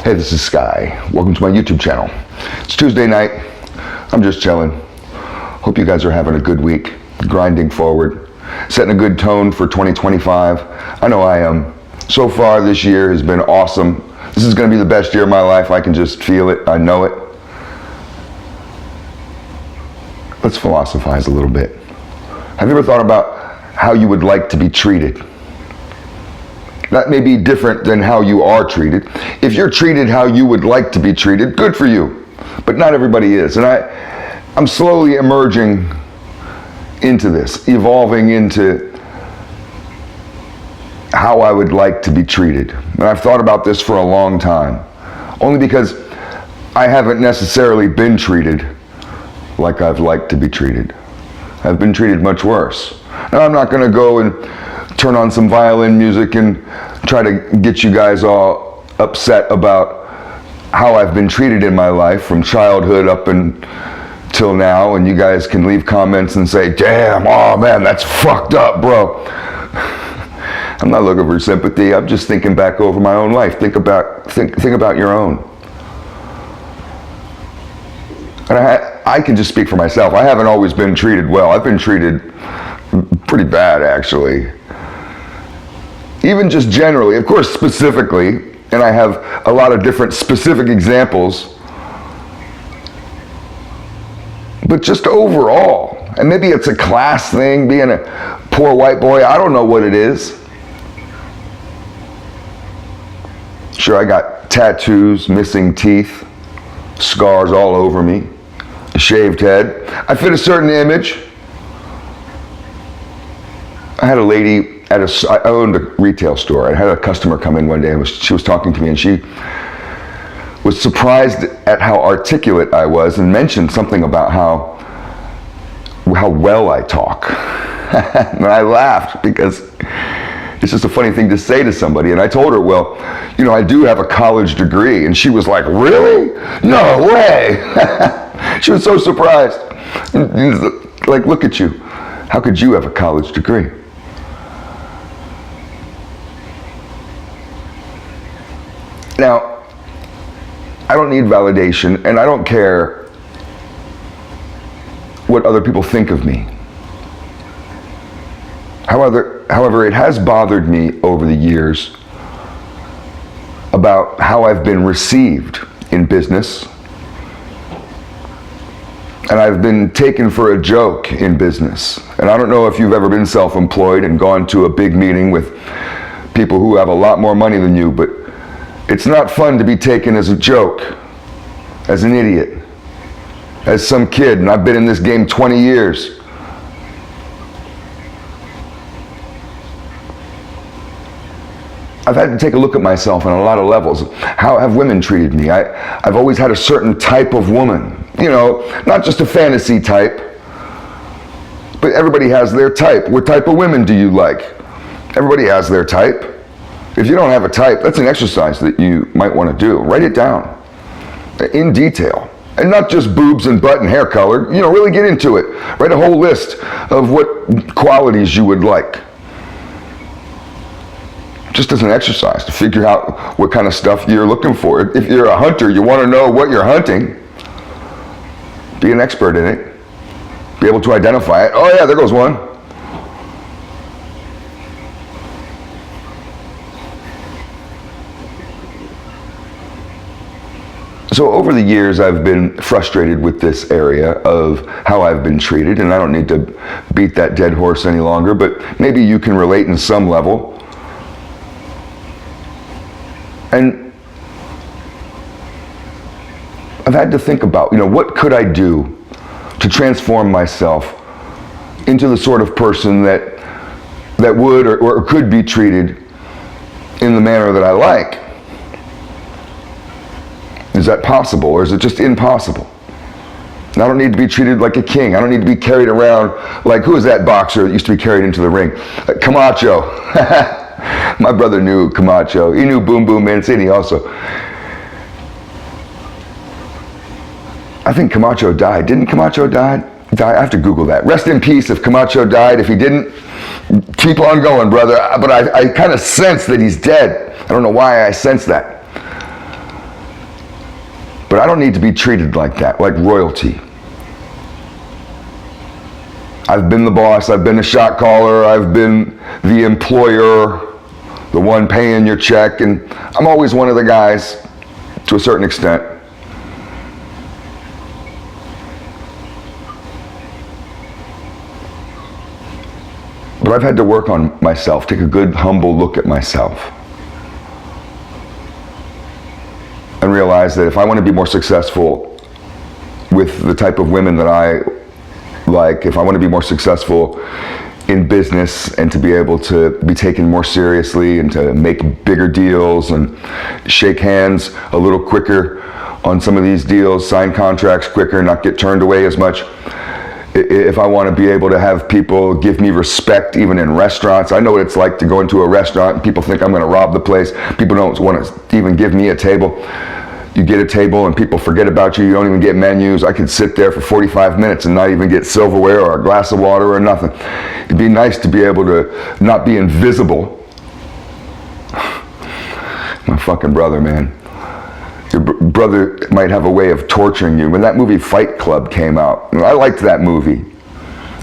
Hey, this is Sky. Welcome to my YouTube channel. It's Tuesday night. I'm just chilling. Hope you guys are having a good week, grinding forward, setting a good tone for 2025. I know I am. So far this year has been awesome. This is going to be the best year of my life. I can just feel it. I know it. Let's philosophize a little bit. Have you ever thought about how you would like to be treated? That may be different than how you are treated. If you're treated how you would like to be treated, good for you. But not everybody is. And I'm slowly emerging into this, evolving into how I would like to be treated. And I've thought about this for a long time, only because I haven't necessarily been treated like I've liked to be treated. I've been treated much worse. Now, I'm not going to go and turn on some violin music and try to get you guys all upset about how I've been treated in my life from childhood up until now, and you guys can leave comments and say, damn, oh man, that's fucked up, bro. I'm not looking for sympathy. I'm just thinking back over my own life. Think about your own. And I can just speak for myself. I haven't always been treated well. I've been treated pretty bad, actually. Even just generally, of course, specifically, and I have a lot of different specific examples, but just overall, and maybe it's a class thing, being a poor white boy, I don't know what it is. Sure, I got tattoos, missing teeth, scars all over me, a shaved head. I fit a certain image. I had a lady I owned a retail store. I had a customer come in one day, and she was talking to me, and she was surprised at how articulate I was and mentioned something about how well I talk. And I laughed because it's just a funny thing to say to somebody. And I told her, well, you know, I do have a college degree. And she was like, really? No way. She was so surprised. Like, look at you. How could you have a college degree? Now, I don't need validation, and I don't care what other people think of me. However, it has bothered me over the years about how I've been received in business, and I've been taken for a joke in business. And I don't know if you've ever been self-employed and gone to a big meeting with people who have a lot more money than you, but it's not fun to be taken as a joke, as an idiot, as some kid, and I've been in this game 20 years. I've had to take a look at myself on a lot of levels. How have women treated me? I've always had a certain type of woman, you know, not just a fantasy type, but everybody has their type. What type of women do you like? Everybody has their type. If you don't have a type, that's an exercise that you might want to do. Write it down in detail. And not just boobs and butt and hair color. You know, really get into it. Write a whole list of what qualities you would like. Just as an exercise to figure out what kind of stuff you're looking for. If you're a hunter, you want to know what you're hunting. Be an expert in it. Be able to identify it. Oh yeah, there goes one. So over the years, I've been frustrated with this area of how I've been treated, and I don't need to beat that dead horse any longer, but maybe you can relate in some level. And I've had to think about, you know, what could I do to transform myself into the sort of person that would or could be treated in the manner that I like? Is that possible, or is it just impossible? And I don't need to be treated like a king. I don't need to be carried around like, who is that boxer that used to be carried into the ring? Camacho. My brother knew Camacho. He knew Boom Boom Mancini also. I think Camacho died. Didn't Camacho die? I have to Google that. Rest in peace if Camacho died. If he didn't, keep on going, brother. But I kind of sense that he's dead. I don't know why I sense that. But I don't need to be treated like that, like royalty. I've been the boss, I've been a shot caller, I've been the employer, the one paying your check, and I'm always one of the guys to a certain extent. But I've had to work on myself, take a good, humble look at myself, and realize that if I want to be more successful with the type of women that I like, if I want to be more successful in business and to be able to be taken more seriously and to make bigger deals and shake hands a little quicker on some of these deals, sign contracts quicker, not get turned away as much. If I want to be able to have people give me respect even in restaurants, I know what it's like to go into a restaurant and people think I'm going to rob the place. People don't want to even give me a table. You get a table and people forget about you. You don't even get menus. I could sit there for 45 minutes and not even get silverware or a glass of water or nothing. It'd be nice to be able to not be invisible. My fucking brother, man. Your brother might have a way of torturing you. When that movie Fight Club came out, I liked that movie.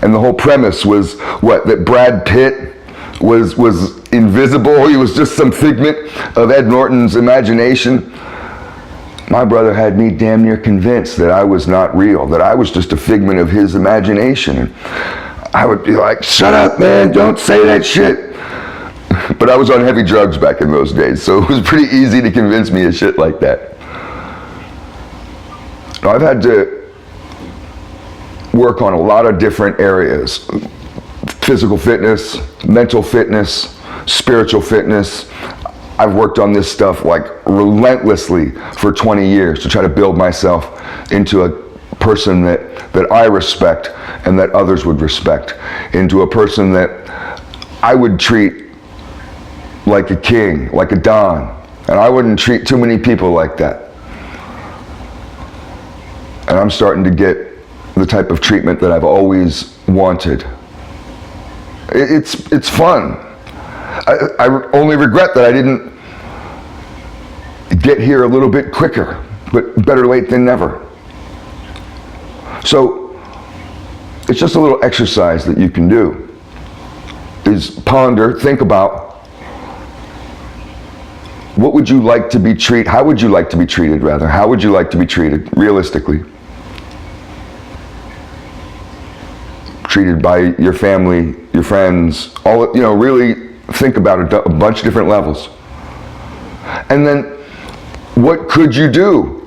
And the whole premise was what? That Brad Pitt was invisible. He was just some figment of Ed Norton's imagination. My brother had me damn near convinced that I was not real, that I was just a figment of his imagination. And I would be like, shut up, man, don't say that shit. But I was on heavy drugs back in those days, so it was pretty easy to convince me of shit like that. Now, I've had to work on a lot of different areas. Physical fitness, mental fitness, spiritual fitness. I've worked on this stuff like relentlessly for 20 years to try to build myself into a person that I respect and that others would respect, into a person that I would treat like a king, like a don, and I wouldn't treat too many people like that. And I'm starting to get the type of treatment that I've always wanted. It's fun. I only regret that I didn't get here a little bit quicker, but better late than never. So it's just a little exercise that you can do, is ponder, think about, what would you like to be treated, how would you like to be treated rather, how would you like to be treated realistically? Treated by your family, your friends, all, really think about it, a bunch of different levels. And then what could you do?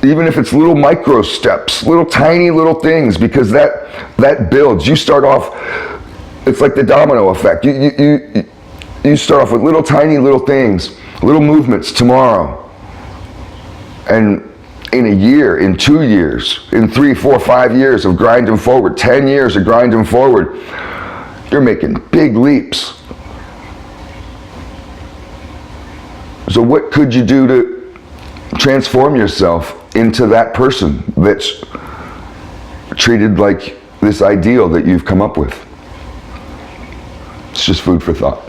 Even if it's little micro steps, little tiny little things, because that builds. You start off, it's like the domino effect. You start off with little tiny little things, little movements tomorrow. And in a year, in 2 years, in 3, 4, 5 years of grinding forward, 10 years of grinding forward, you're making big leaps. So what could you do to transform yourself into that person that's treated like this ideal that you've come up with? It's just food for thought.